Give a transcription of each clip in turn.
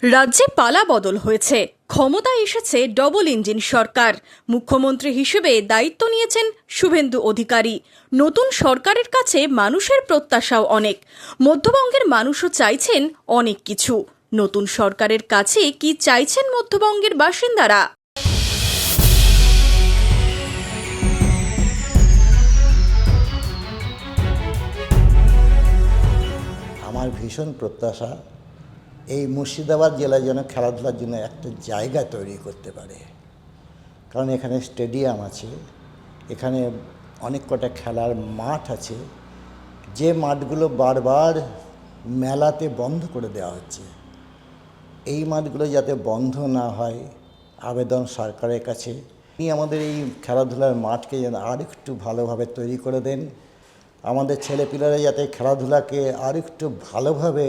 রাজ্যে পালা বদল হয়েছে, ক্ষমতায় এসেছে ডবল ইঞ্জিন সরকার। মুখ্যমন্ত্রী হিসেবে দায়িত্ব নিয়েছেন শুভেন্দু অধিকারী। নতুন সরকারের কাছে মানুষের প্রত্যাশাও অনেক। মধ্যবঙ্গের মানুষও চাইছেন অনেক কিছু। নতুন সরকারের কাছে কি চাইছেন মধ্যবঙ্গের বাসিন্দারা? আমার ভীষণ প্রত্যাশা এই মুর্শিদাবাদ জেলা যেন খেলাধুলার জন্য একটা জায়গা তৈরি করতে পারে। কারণ এখানে স্টেডিয়াম আছে, এখানে অনেক কটা খেলার মাঠ আছে, যে মাঠগুলো বারবার মেলাতে বন্ধ করে দেওয়া হচ্ছে। এই মাঠগুলো যাতে বন্ধ না হয় আবেদন সরকারের কাছে। আমাদের এই খেলাধুলার মাঠকে যেন আর একটু ভালোভাবে তৈরি করে দেন। আমাদের ছেলেপিলেরা যাতে খেলাধুলাকে আর একটু ভালোভাবে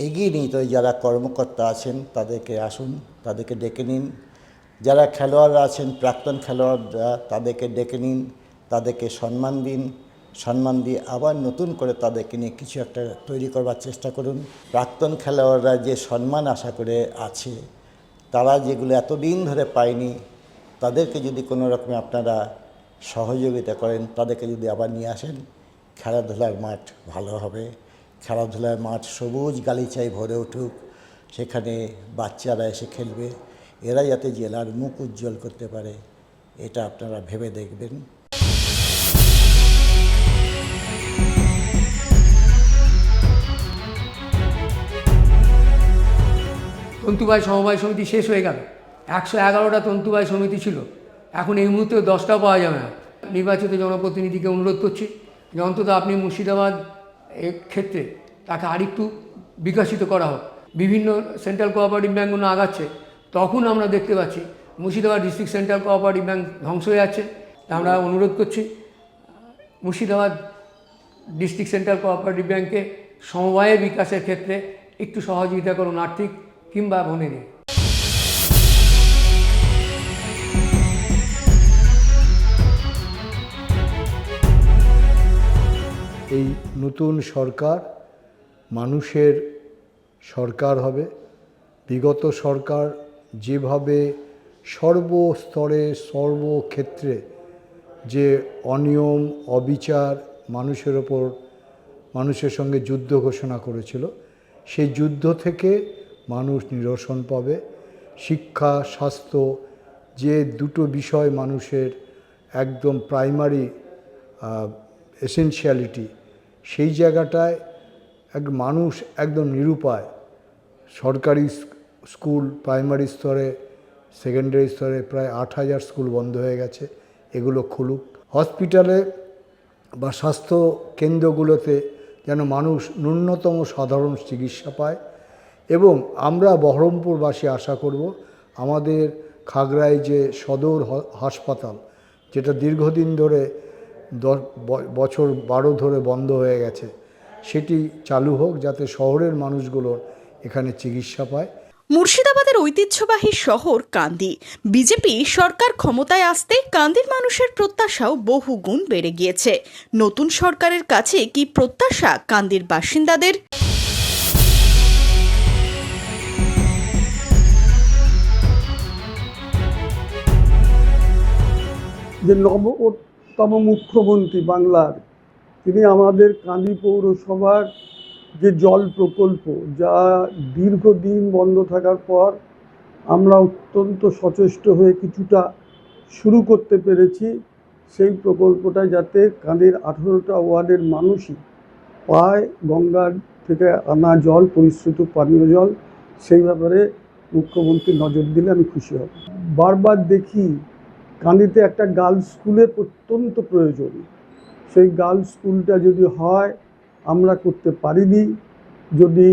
এগিয়ে নিত। যারা কর্মকর্তা আছেন তাদেরকে আসুন, তাদেরকে ডেকে নিন। যারা খেলোয়াড়রা আছেন, প্রাক্তন খেলোয়াড়রা, তাদেরকে ডেকে নিন, তাদেরকে সম্মান দিন। সম্মান দিয়ে আবার নতুন করে তাদেরকে নিয়ে কিছু একটা তৈরি করবার চেষ্টা করুন। প্রাক্তন খেলোয়াড়রা যে সম্মান আশা করে আছে, তারা যেগুলো এতদিন ধরে পায়নি, তাদেরকে যদি কোনো রকমে আপনারা সহযোগিতা করেন, তাদেরকে যদি আবার নিয়ে আসেন, খেলাধুলার মাঠ ভালো হবে। খেলাধুলার মাঠ সবুজ গালিচায় ভরে উঠুক, সেখানে বাচ্চারা এসে খেলবে। এরা যাতে জেলার মুখ উজ্জ্বল করতে পারে, এটা আপনারা ভেবে দেখবেন। তন্তুবায় সমবায় সমিতি শেষ হয়ে গেল। 111টা তন্তুবায় সমিতি ছিল, এখন এই মুহূর্তে 10টাও পাওয়া যাবে না। নির্বাচিত জনপ্রতিনিধিকে অনুরোধ করছি যে অন্তত আপনি মুর্শিদাবাদ এর ক্ষেত্রে তাকে আরেকটু বিকশিত করা হোক। বিভিন্ন সেন্ট্রাল কোঅপারেটিভ ব্যাঙ্কগুলো আগাচ্ছে, তখন আমরা দেখতে পাচ্ছি Murshidabad district central cooperative bank ধ্বংস হয়ে যাচ্ছে। আমরা অনুরোধ করছি মুর্শিদাবাদ ডিস্ট্রিক্ট সেন্ট্রাল কোঅপারেটিভ ব্যাঙ্কে সমবায়ের বিকাশের ক্ষেত্রে একটু সহযোগিতা করুন, আর্থিক কিংবা বনে দিন। এই নতুন সরকার মানুষের সরকার হবে। বিগত সরকার যেভাবে সর্বস্তরে সর্বক্ষেত্রে যে অনিয়ম অবিচার মানুষের ওপর মানুষের সঙ্গে যুদ্ধ ঘোষণা করেছিল, সেই যুদ্ধ থেকে মানুষ নিরসন পাবে। শিক্ষা, স্বাস্থ্য, যে দুটো বিষয় মানুষের একদম প্রাইমারি এসেনশিয়ালিটি, সেই জায়গাটায় মানুষ একদম নিরুপায়। সরকারি স্কুল প্রাইমারি স্তরে, সেকেন্ডারি স্তরে প্রায় 8,000 স্কুল বন্ধ হয়ে গেছে, এগুলো খুলুক। হসপিটালে বা স্বাস্থ্য কেন্দ্রগুলোতে যেন মানুষ ন্যূনতম সাধারণ চিকিৎসা পায়। এবং আমরা বহরমপুরবাসী আশা করব আমাদের খাগড়ায় যে সদর হাসপাতাল, যেটা দীর্ঘদিন ধরে 10 বছর 12 ধরে বন্ধ হয়ে গেছে, সেটি চালু হোক, যাতে শহরের মানুষগুলো এখানে চিকিৎসা পায়। মুর্শিদাবাদের ঐতিহ্যবাহী শহর কান্দি। বিজেপি সরকার ক্ষমতায় আসতে কান্দির মানুষের প্রত্যাশাও বহু গুণ বেড়ে গিয়েছে। নতুন সরকারের কাছে কি প্রত্যাশা কান্দির বাসিন্দাদের? যে নবতম মুখ্যমন্ত্রী বাংলার, তিনি আমাদের কান্দি পৌরসভার যে জল প্রকল্প, যা দীর্ঘদিন বন্ধ থাকার পর আমরা অত্যন্ত সচেষ্ট হয়ে কিছুটা শুরু করতে পেরেছি, সেই প্রকল্পটা যাতে কান্দির 18টা ওয়ার্ডের মানুষই পায়, গঙ্গার থেকে আনা জল, পরিশ্রুত পানীয় জল, সেই ব্যাপারে মুখ্যমন্ত্রী নজর দিলে আমি খুশি হব। বারবার দেখি কান্দিতে একটা গার্লস স্কুলের অত্যন্ত প্রয়োজন। সেই গার্লস স্কুলটা যদি হয়, আমরা করতে পারিনি। যদি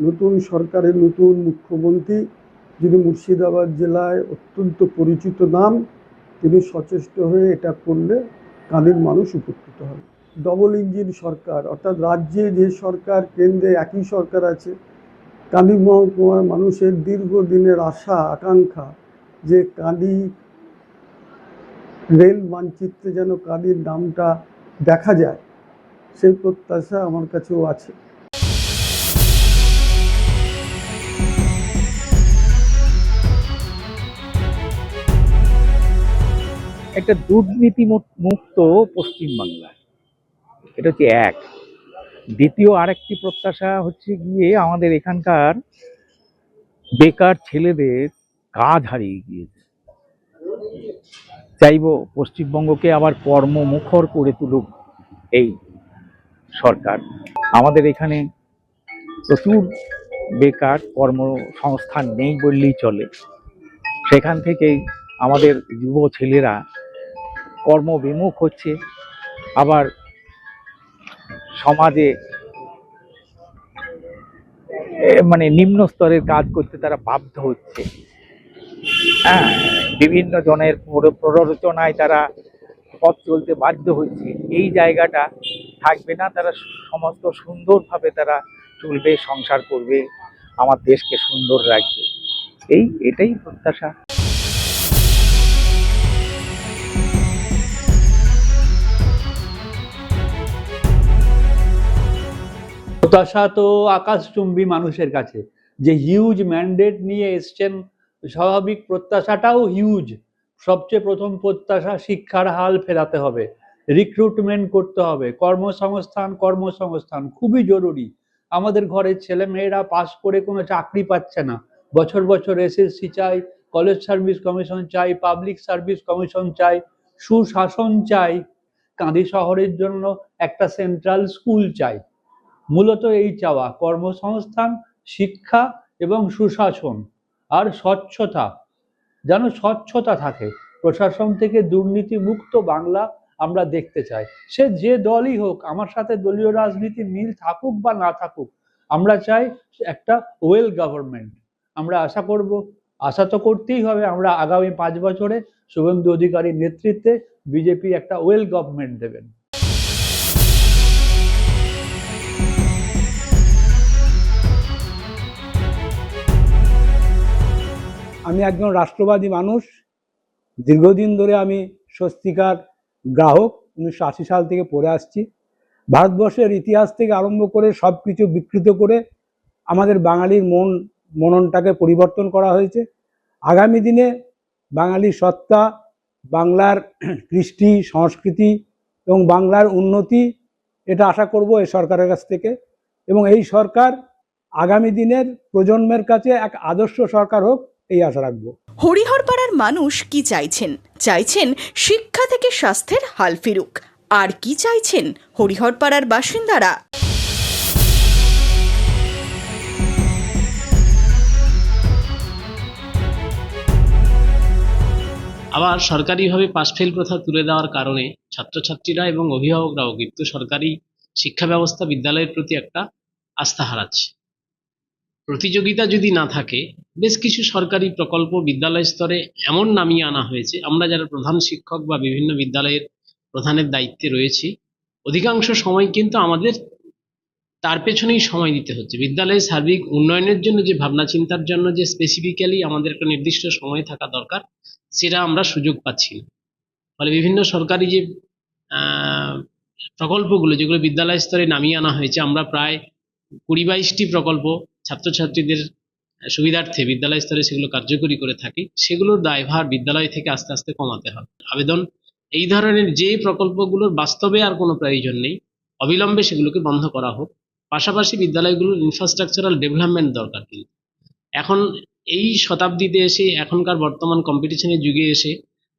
নতুন সরকারের নতুন মুখ্যমন্ত্রী, যিনি মুর্শিদাবাদ জেলায় অত্যন্ত পরিচিত নাম, তিনি সচেষ্ট হয়ে এটা করলে কান্দির মানুষ উপকৃত হবে। ডবল ইঞ্জিন সরকার, অর্থাৎ রাজ্যে যে সরকার, কেন্দ্রে একই সরকার আছে। কান্দি মহকুমার মানুষের দীর্ঘদিনের আশা আকাঙ্ক্ষা যে কান্দি রেল মানচিত্রে যেন কান্দির নামটা দেখা যায়, সেই প্রত্যাশা আমার কাছেও আছে। একটা দুর্নীতি মুক্ত পশ্চিমবাংলা, এটা হচ্ছে এক। দ্বিতীয় আরেকটি প্রত্যাশা হচ্ছে গিয়ে আমাদের এখানকার বেকার ছেলেদের কাজ হারিয়ে গিয়েছে। চাইবো পশ্চিমবঙ্গকে আবার কর্মমুখর করে তুলুক এই সরকার। আমাদের এখানে প্রচুর বেকার, কর্মসংস্থান নেই বললেই চলে। সেখান থেকেই আমাদের যুব ছেলেরা কর্মবিমুখ হচ্ছে, আবার সমাজে মানে নিম্ন স্তরের কাজ করতে তারা বাধ্য হচ্ছে। হ্যাঁ, বিভিন্ন জনের প্ররোচনায় তারা পথ চলতে বাধ্য হচ্ছে। এই জায়গাটা থাকবে না, তারা সমস্ত সুন্দরভাবে তারা চলবে, সংসার করবে, আমার দেশকে সুন্দর রাখবে, এটাই প্রত্যাশা। প্রত্যাশা তো আকাশচুম্বী মানুষের কাছে, যে হিউজ ম্যান্ডেট নিয়ে এসছেন, স্বাভাবিক প্রত্যাশাটাও হিউজ। সবচেয়ে প্রথম প্রত্যাশা শিক্ষার হাল ফেরাতে হবে, রিক্রুটমেন্ট করতে হবে, কর্মসংস্থান খুবই জরুরি। আমাদের ঘরের ছেলে মেয়েরা পাস করে কোনো চাকরি পাচ্ছে না, বছর বছর এসএসসি চাই, কলেজ সার্ভিস কমিশন চাই, পাবলিক সার্ভিস কমিশন চাই, সুশাসন চাই, কাঁদি শহরের জন্য একটা সেন্ট্রাল স্কুল চাই। মূলত এই চাওয়া, কর্মসংস্থান, শিক্ষা এবং সুশাসন আর স্বচ্ছতা, যেন স্বচ্ছতা থাকে প্রশাসন থেকে। দুর্নীতি মুক্ত বাংলা আমরা দেখতে চাই, সে যে দলই হোক। আমার সাথে দলীয় রাজনীতি মিল থাকুক বা না থাকুক, আমরা চাই একটা ওয়েল গভর্নমেন্ট। আমরা আশা তো করতেই হবে, আমরা আগামী 5 বছরে শুভেন্দু অধিকারীর নেতৃত্বে বিজেপি একটা ওয়েল গভর্নমেন্ট দেবেন। আমি একজন রাষ্ট্রবাদী মানুষ, দীর্ঘদিন ধরে আমি স্বস্তিকার গ্রাহক, 1980 সাল থেকে পড়ে আসছি। ভারতবর্ষের ইতিহাস থেকে আরম্ভ করে সব কিছু বিকৃত করে আমাদের বাঙালির মননটাকে পরিবর্তন করা হয়েছে। আগামী দিনে বাঙালির সত্তা, বাংলার কৃষ্টি সংস্কৃতি এবং বাংলার উন্নতি, এটা আশা করব এই সরকারের কাছ থেকে। এবং এই সরকার আগামী দিনের প্রজন্মের কাছে এক আদর্শ সরকার হোক, এই আশা রাখবো। হরিহরপাড়ার মানুষ কি চাইছেন? চাইছেন শিক্ষা থেকে স্বাস্থ্যের হাল ফিরুক। আর কি চাইছেন হরিহরপাড়ার বাসিন্দারা? আবার সরকারিভাবে পাস ফেল প্রথা তুলে দেওয়ার কারণে ছাত্রছাত্রীরা এবং অভিভাবকরাও কিন্তু সরকারি শিক্ষা ব্যবস্থা, বিদ্যালয়ের প্রতি একটা আস্থা হারাচ্ছে। প্রতিযোগিতা যদি না থাকে, বেশ কিছু সরকারি প্রকল্প বিদ্যালয় স্তরে এমন নামিয়ে আনা হয়েছে, আমরা যারা প্রধান শিক্ষক বা বিভিন্ন বিদ্যালয়ের প্রধানের দায়িত্বে রয়েছি, অধিকাংশ সময় কিন্তু আমাদের তার পেছনেই সময় দিতে হচ্ছে। বিদ্যালয়ের সার্বিক উন্নয়নের জন্য যে ভাবনা চিন্তার জন্য যে স্পেসিফিক্যালি আমাদের একটা নির্দিষ্ট সময় থাকা দরকার, সেটা আমরা সুযোগ পাচ্ছি না। ফলে বিভিন্ন সরকারি যে প্রকল্পগুলো, যেগুলো বিদ্যালয় স্তরে নামিয়ে আনা হয়েছে, আমরা প্রায় 20-22টি প্রকল্প ছাত্রছাত্রীদের সুবিধার্থে বিদ্যালয় স্তরে সেগুলো কার্যকরী করে থাকি। সেগুলোর দায়ভার বিদ্যালয় থেকে আস্তে আস্তে কমাতে হবে। আবেদন এই ধরনের যে প্রকল্পগুলোর বাস্তবে আর কোনো প্রয়োজন নেই, অবিলম্বে সেগুলোকে বন্ধ করা হোক। পাশাপাশি বিদ্যালয়গুলোর ইনফ্রাস্ট্রাকচারাল ডেভেলপমেন্ট দরকার। কিন্তু এখন এই শতাব্দীতে এসে, এখনকার বর্তমান কম্পিটিশনের যুগে এসে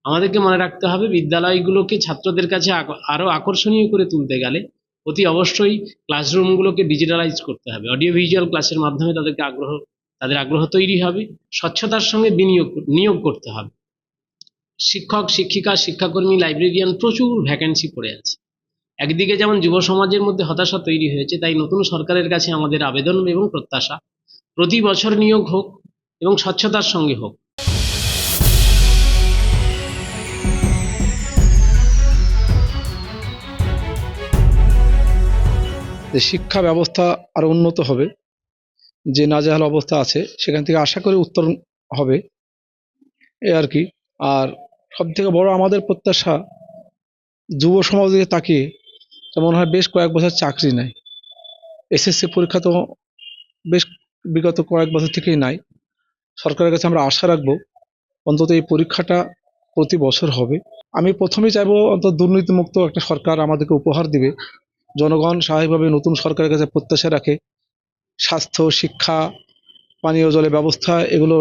আমাদেরকে মনে রাখতে হবে, বিদ্যালয়গুলোকে ছাত্রদের কাছে আরো আকর্ষণীয় করে তুলতে গেলে অতি অবশ্যই ক্লাসরুমগুলোকে ডিজিটালাইজ করতে হবে। অডিও ভিজুয়াল ক্লাসের মাধ্যমে তাদের আগ্রহ তৈরি হবে। স্বচ্ছতার সঙ্গে নিয়োগ করতে হবে। শিক্ষক, শিক্ষিকা, শিক্ষাকর্মী, লাইব্রেরিয়ান প্রচুর ভ্যাকেন্সি পড়ে আছে। একদিকে যেমন যুব সমাজের মধ্যে হতাশা তৈরি হয়েছে, তাই নতুন সরকারের কাছে আমাদের আবেদন এবং প্রত্যাশা, প্রতি বছর নিয়োগ হোক এবং স্বচ্ছতার সঙ্গে হোক। শিক্ষা ব্যবস্থা আরো উন্নত হবে, যে নাজেহাল অবস্থা আছে সেখান থেকে আশা করি উত্তরণ হবে, এই আর কি। আর সব থেকে বড় আমাদের প্রত্যাশা, যুব সমাজ দিকে তাকিয়ে মনে হয় বেশ কয়েক বছর চাকরি নাই। এসএসসি পরীক্ষা তো বেশ বিগত কয়েক বছর থেকেই নাই। সরকারের কাছে আমরা আশা রাখবো অন্তত এই পরীক্ষাটা প্রতি বছর হবে। আমি প্রথমেই চাইবো অন্তত দুর্নীতিমুক্ত একটা সরকার আমাদেরকে উপহার দিবে। জনগণ স্বাভাবিকভাবে নতুন সরকারের কাছে প্রত্যাশা রাখে। স্বাস্থ্য, শিক্ষা, পানীয় জলের ব্যবস্থা এগুলো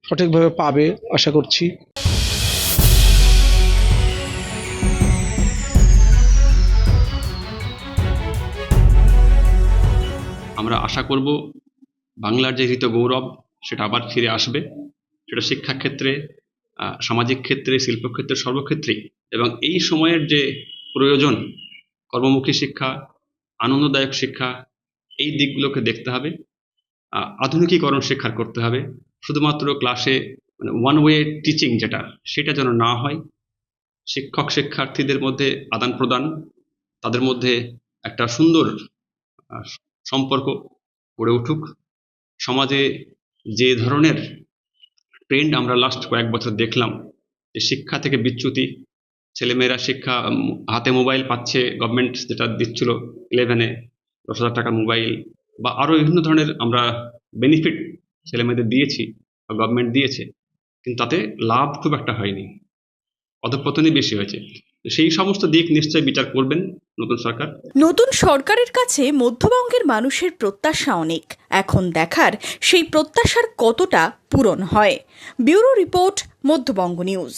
সঠিকভাবে পাবে আশা করছি। আমরা আশা করব বাংলার যে হৃত গৌরব সেটা আবার ফিরে আসবে, সেটা শিক্ষাক্ষেত্রে, সামাজিক ক্ষেত্রে, শিল্পক্ষেত্রে, সর্বক্ষেত্রেই। এবং এই সময়ের যে প্রয়োজন, কর্মমুখী শিক্ষা, আনন্দদায়ক শিক্ষা, এই দিকগুলোকে দেখতে হবে। আধুনিকীকরণ শিক্ষার করতে হবে। শুধুমাত্র ক্লাসে মানে ওয়ান ওয়ে টিচিং যেটা, সেটা যেন না হয়। শিক্ষক শিক্ষার্থীদের মধ্যে আদান প্রদান, তাদের মধ্যে একটা সুন্দর সম্পর্ক গড়ে উঠুক। সমাজে যে ধরনের ট্রেন্ড আমরা লাস্ট কয়েক বছর দেখলাম, যে শিক্ষা থেকে বিচ্যুতি, ছেলেমেয়েরা শিক্ষা হাতে মোবাইল পাচ্ছে, গভর্নমেন্ট যেটা দিচ্ছিল 11-এ 10,000 টাকা মোবাইল বা আরও বিভিন্ন ধরনের আমরা বেনিফিট ছেলেমেয়েদের দিয়েছি বা গভর্নমেন্ট দিয়েছে, কিন্তু তাতে লাভ খুব একটা হয়নি, অধঃপতনই বেশি হয়েছে। সেই সমস্ত দিক নিশ্চয়ই বিচার করবেন নতুন সরকার। নতুন সরকারের কাছে মধ্যবঙ্গের মানুষের প্রত্যাশা অনেক। এখন দেখার সেই প্রত্যাশার কতটা পূরণ হয়। Bureau report, Madhyabanga news.